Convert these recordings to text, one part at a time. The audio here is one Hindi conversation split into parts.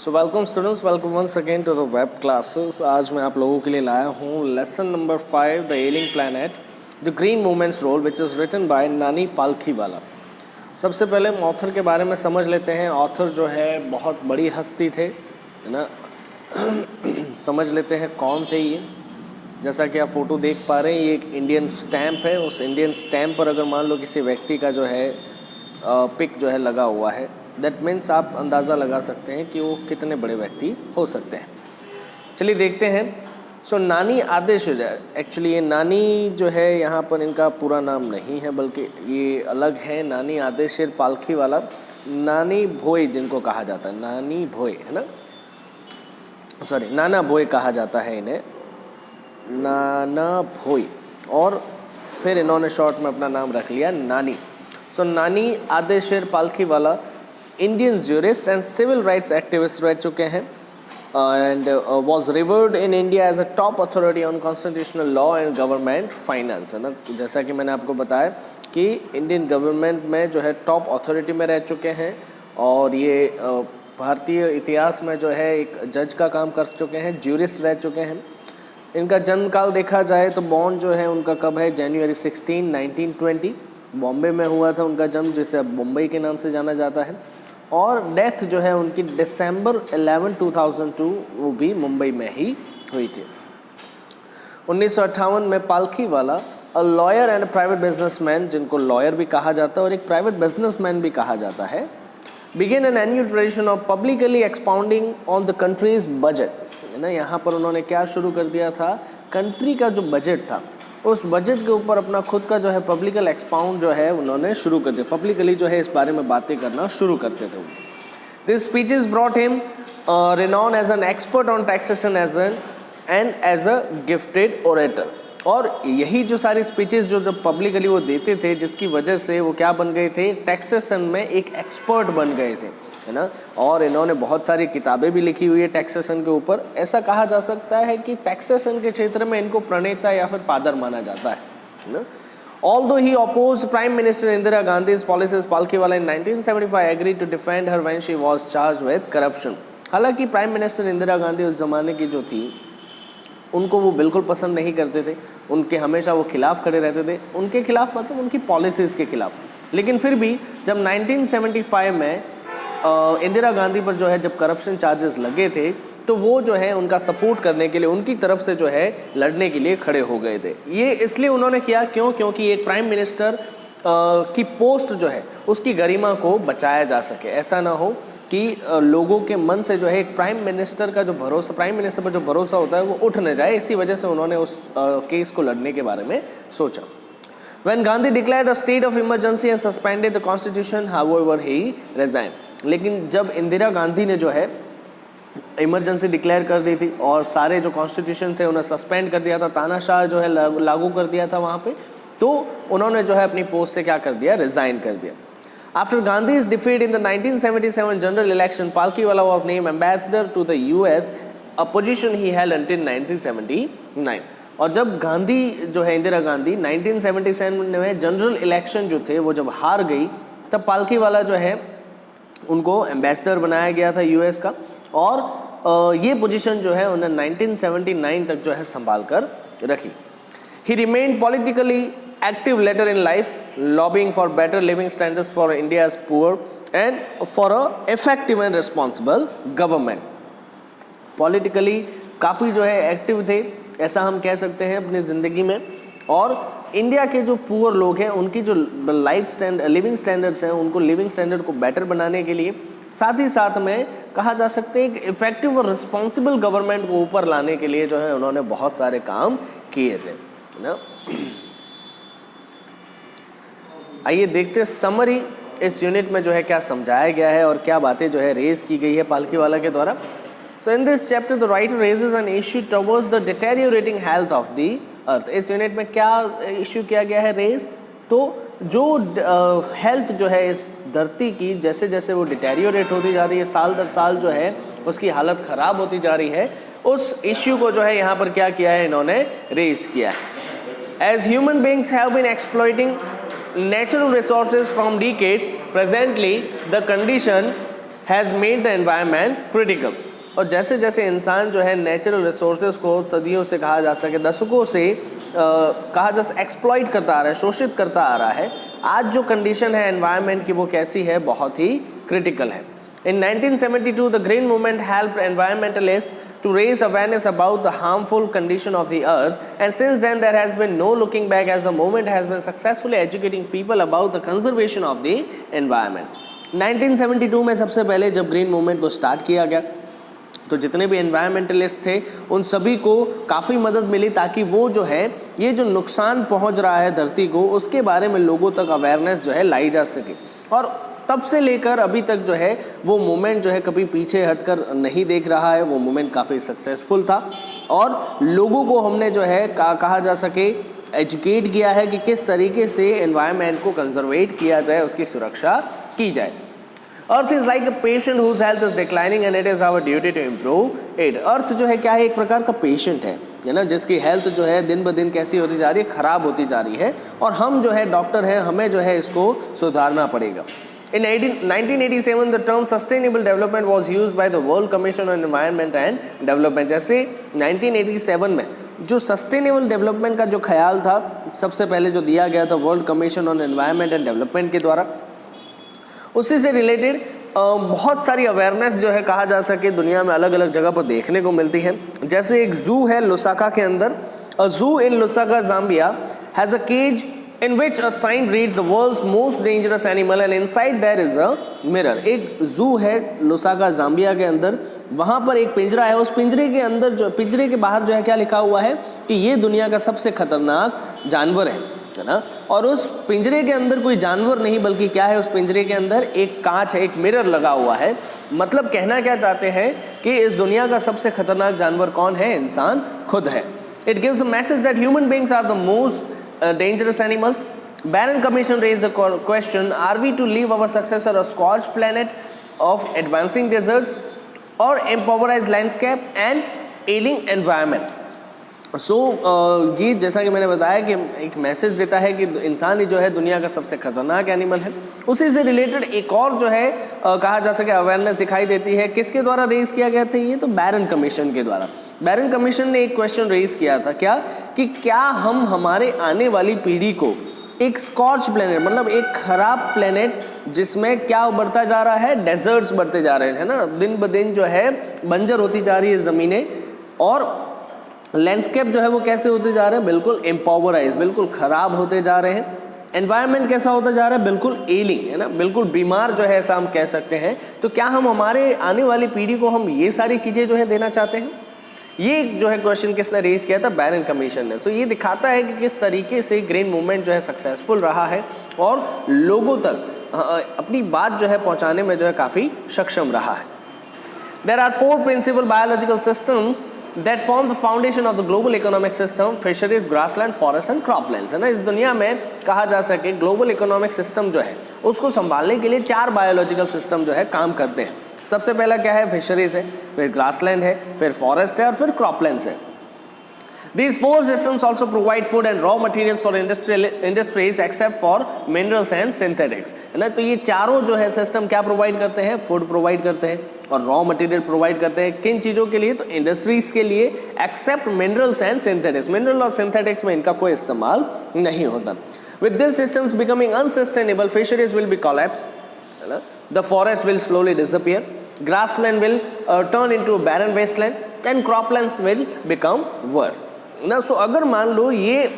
So welcome students, welcome once again to the web classes. आज मैं आप लोगों के लिए लाया हूँ lesson number 5 the ailing planet the green movement's role which is written by Nani Palkhivala. सबसे पहले हम ऑथर के बारे में समझ लेते हैं। ऑथर जो है बहुत बड़ी हस्ती थे, है ना। समझ लेते हैं कौन थे ये। जैसा कि आप फ़ोटो देख पा रहे हैं, ये एक इंडियन स्टैम्प है। उस इंडियन स्टैम्प पर अगर मान लो किसी व्यक्ति का जो है पिक जो है लगा हुआ है, दैट मीन्स आप अंदाज़ा लगा सकते हैं कि वो कितने बड़े व्यक्ति हो सकते हैं। चलिए देखते हैं। सो नानी आदेश, एक्चुअली ये नानी जो है यहाँ पर इनका पूरा नाम नहीं है, बल्कि ये अलग है। नानी आदेशर पालखीवाला, नानी भोई जिनको कहा जाता है, नानी भोई, है ना, सॉरी नाना भोई कहा जाता है इन्हें, नाना भोई। और फिर इन्होंने शॉर्ट में अपना नाम रख लिया Nani. So Nani Ardeshir Palkhivala Indian jurist and civil rights activist रह चुके हैं and was revered in India as a top authority on constitutional law and government finance, है ना। जैसा कि मैंने आपको बताया कि इंडियन गवर्नमेंट में जो है टॉप अथॉरिटी में रह चुके हैं और ये भारतीय इतिहास में जो है एक जज का काम कर चुके हैं, ज्यूरिस्ट रह चुके हैं। इनका जन्म काल देखा जाए तो बॉर्न जो है उनका कब है, जनवरी 16, 1920 बॉम्बे में हुआ था उनका जन्म, जिसे अब मुंबई के नाम से जाना जाता है। और डेथ जो है उनकी दिसंबर 11, 2002 वो भी मुंबई में ही हुई थी। 1958 में Palkhivala a lawyer and private businessman, जिनको लॉयर भी कहा जाता है और एक प्राइवेट बिजनेसमैन भी कहा जाता है, begin an annual tradition of publicly expounding on the country's budget, है ना। यहाँ पर उन्होंने क्या शुरू कर दिया था, कंट्री का जो बजट था उस बजट के ऊपर अपना खुद का जो है पब्लिकल एक्सपाउंड जो है उन्होंने शुरू कर दिया। पब्लिकली जो है इस बारे में बातें करना शुरू करते थे। This speeches brought him renown as an expert on taxation as an and as a gifted orator. और यही जो सारी स्पीचेस जो जब पब्लिकली वो देते थे, जिसकी वजह से वो क्या बन गए थे, टैक्सेशन में एक एक्सपर्ट बन गए थे, है ना। और इन्होंने बहुत सारी किताबें भी लिखी हुई है टैक्सेशन के ऊपर। ऐसा कहा जा सकता है कि टैक्सेशन के क्षेत्र में इनको प्रणेता या फिर फादर माना जाता है ना। Although he opposed Prime Minister Indira Gandhi's policies, Palkhiwala in 1975 agreed to defend her when she was charged with corruption. हालांकि प्राइम मिनिस्टर इंदिरा गांधी उस ज़माने की जो थी उनको वो बिल्कुल पसंद नहीं करते थे, उनके हमेशा वो खिलाफ खड़े रहते थे, उनके खिलाफ मतलब उनकी पॉलिसीज़ के खिलाफ। लेकिन फिर भी जब 1975 में इंदिरा गांधी पर जो है जब करप्शन चार्जेस लगे थे तो वो जो है उनका सपोर्ट करने के लिए, उनकी तरफ से जो है लड़ने के लिए खड़े हो गए थे। ये इसलिए उन्होंने किया, क्योंकि एक प्राइम मिनिस्टर की पोस्ट जो है उसकी गरिमा को बचाया जा सके। ऐसा ना हो कि लोगों के मन से जो है एक प्राइम मिनिस्टर का जो भरोसा, प्राइम मिनिस्टर पर जो भरोसा होता है वो उठ न जाए। इसी वजह से उन्होंने उस केस को लड़ने के बारे में सोचा। When Gandhi declared a state of emergency and suspended the constitution, however he resigned. लेकिन जब इंदिरा गांधी ने जो है इमरजेंसी डिक्लेयर कर दी थी और सारे जो कॉन्स्टिट्यूशन थे उन्हें सस्पेंड कर दिया था, तानाशाह जो है लागू कर दिया था वहाँ पे, तो उन्होंने जो है अपनी पोस्ट से क्या कर दिया, रिजाइन कर दिया। After Gandhi's defeat in the 1977 general election, Palkhiwala was named ambassador to the US, a position he held until 1979. और जब गांधी जो है, इंदिरा गांधी 1977 में जनरल इलेक्शन जो थे वो जब हार गई, तब पालखीवाला जो है उनको एम्बेसडर बनाया गया था यूएस का। और ये पोजीशन जो है उन्हें 1979 तक जो है संभाल कर रखी। He remained politically active later in life, lobbying for better living standards for India's poor and for a effective and responsible government. Politically काफ़ी जो है एक्टिव थे, ऐसा हम कह सकते हैं अपनी ज़िंदगी में। और इंडिया के जो पुअर लोग हैं उनकी जो लिविंग स्टैंडर्ड्स हैं, उनको लिविंग स्टैंडर्ड को बेटर बनाने के लिए, साथ ही साथ में कहा जा सकते हैं कि इफेक्टिव और रिस्पॉन्सिबल गवर्नमेंट को ऊपर लाने के लिए जो है उन्होंने बहुत सारे काम किए थे ना। आइए देखते हैं समरी इस यूनिट में जो है क्या समझाया गया है और क्या बातें जो है रेज की गई है पालखीवाला के द्वारा। So in this chapter the writer raises an issue towards the deteriorating health of the earth. इस यूनिट में क्या इश्यू किया गया है, रेज, तो जो हेल्थ जो है इस धरती की जैसे जैसे वो डिटेरियोरेट होती जा रही है, साल दर साल जो है उसकी हालत ख़राब होती जा रही है, उस इश्यू को जो है यहाँ पर क्या किया है, इन्होंने रेज किया है। As human beings have been exploiting natural resources from decades, presently the condition has made the environment critical. और जैसे जैसे इंसान जो है नेचुरल रिसोर्सेज को सदियों से कहा जा सके दशकों से कहा जा सके एक्सप्लॉइट करता आ रहा है, शोषित करता आ रहा है, आज जो कंडीशन है एनवायरनमेंट की वो कैसी है, बहुत ही क्रिटिकल है। In 1972, the Green Movement helped environmentalists to raise awareness about the harmful condition of the earth, and since then there has been no looking back as the movement has been successfully educating people about the conservation of the environment. 1972 में सबसे पहले जब ग्रीन मूवमेंट को स्टार्ट किया गया तो जितने भी एनवायरमेंटलिस्ट थे उन सभी को काफ़ी मदद मिली ताकि वो जो है ये जो नुकसान पहुंच रहा है धरती को उसके बारे में लोगों तक अवेयरनेस जो है लाई जा सके। और तब से लेकर अभी तक जो है वो मूवमेंट जो है कभी पीछे हटकर नहीं देख रहा है, वो मूवमेंट काफ़ी सक्सेसफुल था और लोगों को हमने जो है कहा जा सके एजुकेट किया है कि किस तरीके से एनवायरनमेंट को कंजर्वेट किया जाए, उसकी सुरक्षा की जाए। Earth is like a patient whose health is declining and it is our duty to improve it. Earth जो है क्या है, एक प्रकार का पेशेंट है ना, जिसकी हेल्थ जो है दिन ब दिन कैसी होती जा रही है, ख़राब होती जा रही है और हम जो है डॉक्टर हैं, हमें जो है इसको सुधारना पड़ेगा। In 1987, the term sustainable development was used by the World Commission on Environment and Development। जैसे 1987 में जो सस्टेनेबल डेवलपमेंट का जो ख्याल था सबसे पहले जो दिया गया था world commission on environment and development के द्वारा, उसी से रिलेटेड बहुत सारी अवेयरनेस जो है कहा जा सके दुनिया में अलग अलग जगह पर देखने को मिलती है। जैसे एक जू है लुसाका के अंदर, a zoo in Lusaka Zambia has a cage in which a sign reads the world's most dangerous animal and inside there is a mirror। एक जू है लुसाका ज़ाम्बिया के अंदर, वहाँ पर एक पिंजरा है, उस पिंजरे के अंदर जो पिंजरे के बाहर जो है क्या लिखा हुआ है कि ये दुनिया का सबसे खतरनाक जानवर है ना। और उस पिंजरे के अंदर कोई जानवर नहीं बल्कि क्या है, उस पिंजरे के अंदर एक कांच है, एक मिरर लगा हुआ है। मतलब कहना क्या चाहते हैं कि इस दुनिया का सबसे खतरनाक जानवर कौन है, इंसान खुद है। It gives a message that human beings are the most dangerous animals। Barron Commission raised the question, are we to leave our successor a scorched planet of advancing deserts or impoverished landscape and ailing environment? ये जैसा कि मैंने बताया कि एक मैसेज देता है कि इंसान ही जो है दुनिया का सबसे खतरनाक एनिमल है। उसी से रिलेटेड एक और जो है कहा जा सके अवेयरनेस दिखाई देती है। किसके द्वारा रेज किया गया था ये, तो बैरन कमीशन के द्वारा। बैरन कमीशन ने एक क्वेश्चन रेज किया था क्या, कि क्या हम हमारे आने वाली पीढ़ी को एक स्कॉच प्लेनेट, मतलब एक खराब प्लेनेट जिसमें क्या बढ़ता जा रहा है, डेजर्ट्स बढ़ते जा रहे हैं ना, दिन ब दिन जो है बंजर होती जा रही है ज़मीनें और लैंडस्केप जो है वो कैसे होते जा रहे हैं, बिल्कुल एम्पावराइज, बिल्कुल ख़राब होते जा रहे हैं। एनवायरनमेंट कैसा होता जा रहा है, बिल्कुल एलिंग है ना, बिल्कुल बीमार जो है ऐसा हम कह सकते हैं। तो क्या हम हमारे आने वाली पीढ़ी को हम ये सारी चीज़ें जो है देना चाहते हैं? ये जो है क्वेश्चन किसने रेज किया था, बैरन कमीशन ने। तो ये दिखाता है कि किस तरीके से ग्रीन मूवमेंट जो है सक्सेसफुल रहा है और लोगों तक अपनी बात जो है पहुंचाने में जो है काफ़ी सक्षम रहा है। There are 4 principal biological systems that form the foundation of the global economic system: fisheries, grassland, forest and croplands। है ना, इस दुनिया में कहा जा सके ग्लोबल इकोनॉमिक सिस्टम जो है उसको संभालने के लिए 4 बायोलॉजिकल सिस्टम जो है काम करते हैं। सबसे पहला क्या है, फिशरीज है, फिर ग्रासलैंड है, फिर फॉरेस्ट है और फिर क्रॉपलैंड्स है। These 4 systems also provide food and raw materials for industries except for minerals and synthetics। है ना, तो ये चारों जो है सिस्टम क्या प्रोवाइड करते हैं, फूड प्रोवाइड करते हैं और रॉ मटेरियल प्रोवाइड करते हैं। किन चीज़ों के लिए, तो इंडस्ट्रीज के लिए, except minerals and synthetics. Mineral और सिंथेटिक्स में इनका कोई इस्तेमाल नहीं होता। With this systems becoming unsustainable, fisheries will be collapse, है ना, the forest will slowly disappear, grassland will turn into a barren wasteland and croplands will become worse ना। सो अगर मान लो ये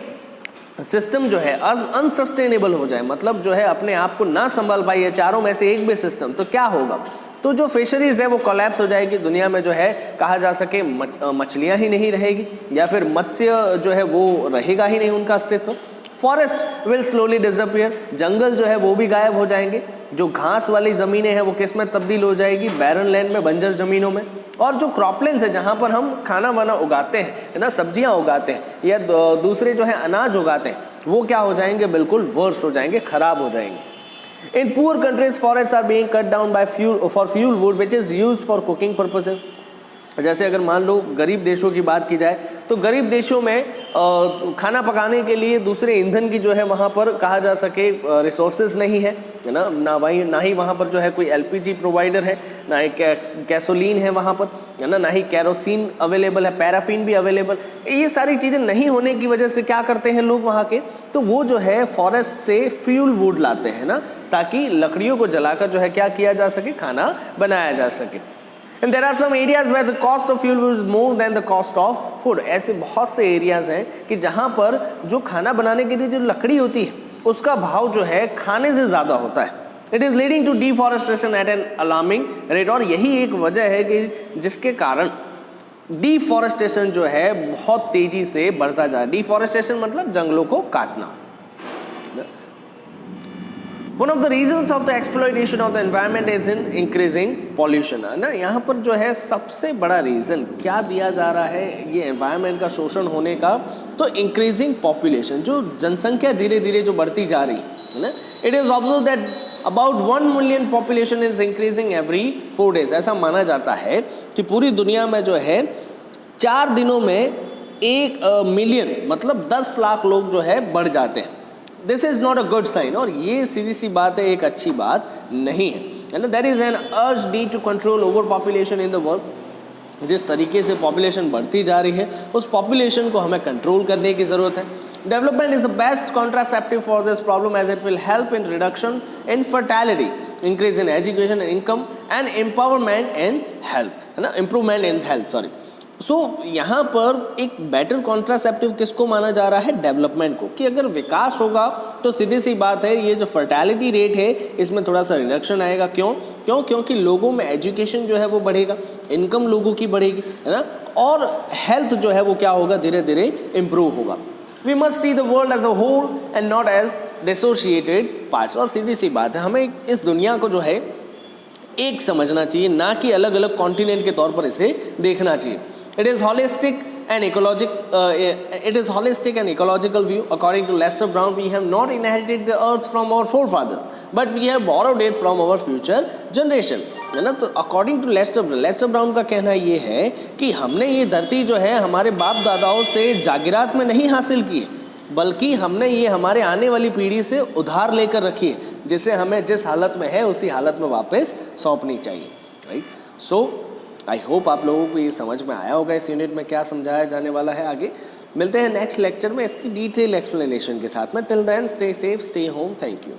सिस्टम जो है अनसस्टेनेबल हो जाए, मतलब जो है अपने आप को ना संभाल पाए चारों में से एक भी सिस्टम, तो क्या होगा, तो जो फिशरीज है वो कोलैप्स हो जाएगी। दुनिया में जो है कहा जा सके मछलियाँ ही नहीं रहेगी या फिर मत्स्य जो है वो रहेगा ही नहीं उनका अस्तित्व। फॉरेस्ट विल स्लोली डिसअपियर, जंगल जो है वो भी गायब हो जाएंगे। जो घास वाली ज़मीनें हैं वो किस में तब्दील हो जाएगी, बैरन लैंड में, बंजर ज़मीनों में। और जो क्रॉपलैंड्स है जहाँ पर हम खाना वाना उगाते हैं, है ना, सब्जियाँ उगाते हैं या दूसरे जो है अनाज उगाते हैं, वो क्या हो जाएंगे, बिल्कुल वर्स हो जाएंगे, ख़राब हो जाएंगे। In poor countries forest are being cut down by fuel wood which is used for cooking purposes. जैसे अगर मान लो गरीब देशों की बात की जाए तो गरीब देशों में खाना पकाने के लिए दूसरे ईंधन की जो है वहाँ पर कहा जा सके रिसोर्सेज नहीं है ना, ना ही वहाँ पर जो है कोई एलपीजी प्रोवाइडर है, ना ही गैसोलीन है वहाँ पर, है ना ही कैरोसिन अवेलेबल है, पैराफिन भी अवेलेबल। ये सारी चीज़ें नहीं होने की वजह से क्या करते हैं लोग वहाँ के, तो वो जो है फॉरेस्ट से फ्यूल वुड लाते हैं ना, ताकि लकड़ियों को जलाकर जो है क्या किया जा सके, खाना बनाया जा सके। And there are some areas where the cost of fuel is more than the cost of food. ऐसे बहुत से एरियाज हैं कि जहाँ पर जो खाना बनाने के लिए जो लकड़ी होती है उसका भाव जो है खाने से ज़्यादा होता है। It is leading to deforestation at an alarming rate, और यही एक वजह है कि जिसके कारण डिफॉरेस्टेशन जो है बहुत तेजी से बढ़ता जा रहा है। डिफॉरेस्टेशन मतलब जंगलों को काटना। One of the reasons of the exploitation of the environment is in increasing pollution, है ना। यहाँ पर जो है सबसे बड़ा रीज़न क्या दिया जा रहा है ये एनवायरनमेंट का शोषण होने का, तो इंक्रीजिंग पॉपुलेशन, जो जनसंख्या धीरे धीरे जो बढ़ती जा रही है ना। It is observe that about 1 million population is increasing every 4 days। ऐसा माना जाता है कि पूरी दुनिया में जो है 4 दिनों में 1 मिलियन मतलब 10 लाख लोग जो है बढ़ जाते हैं। This is not a good sign, और ये सीधी सी बात है, एक अच्छी बात नहीं है। There is an urgent need to control over population in the world. जिस तरीके से पॉपुलेशन बढ़ती जा रही है उस पॉपुलेशन को हमें कंट्रोल करने की ज़रूरत है। Development is the best contraceptive for this problem as it will help in reduction in fertility, increase in education and income and empowerment and health, है ना, improvement in health, sorry. So यहाँ पर एक बेटर कॉन्ट्रासेप्टिव किसको माना जा रहा है, डेवलपमेंट को, कि अगर विकास होगा तो सीधी सी बात है ये जो फर्टैलिटी रेट है इसमें थोड़ा सा रिडक्शन आएगा। क्योंकि लोगों में एजुकेशन जो है वो बढ़ेगा, इनकम लोगों की बढ़ेगी, है ना, और हेल्थ जो है वो क्या होगा, धीरे धीरे इम्प्रूव होगा। We must see the world as a whole and not as dissociated parts. और सीधी सी बात है, हमें इस दुनिया को जो है एक समझना चाहिए, ना कि अलग अलग कॉन्टिनेंट के तौर पर इसे देखना चाहिए। It is holistic and ecological view. According to Lester Brown, we have not inherited the earth from our forefathers, but we have borrowed it from our future generation, है ना। तो अकॉर्डिंग टू लेस्टर ब्राउन का कहना ये है कि हमने ये धरती जो है हमारे बाप दादाओं से जागिरात में नहीं हासिल की है, बल्कि हमने ये हमारे आने वाली पीढ़ी से उधार लेकर रखी है, जिसे हमें जिस हालत में है उसी हालत में वापस सौंपनी चाहिए, राइट। सो आई होप आप लोगों को ये समझ में आया होगा इस यूनिट में क्या समझाया जाने वाला है। आगे मिलते हैं नेक्स्ट लेक्चर में इसकी डिटेल एक्सप्लेनेशन के साथ में। Till then stay safe, stay home, thank you.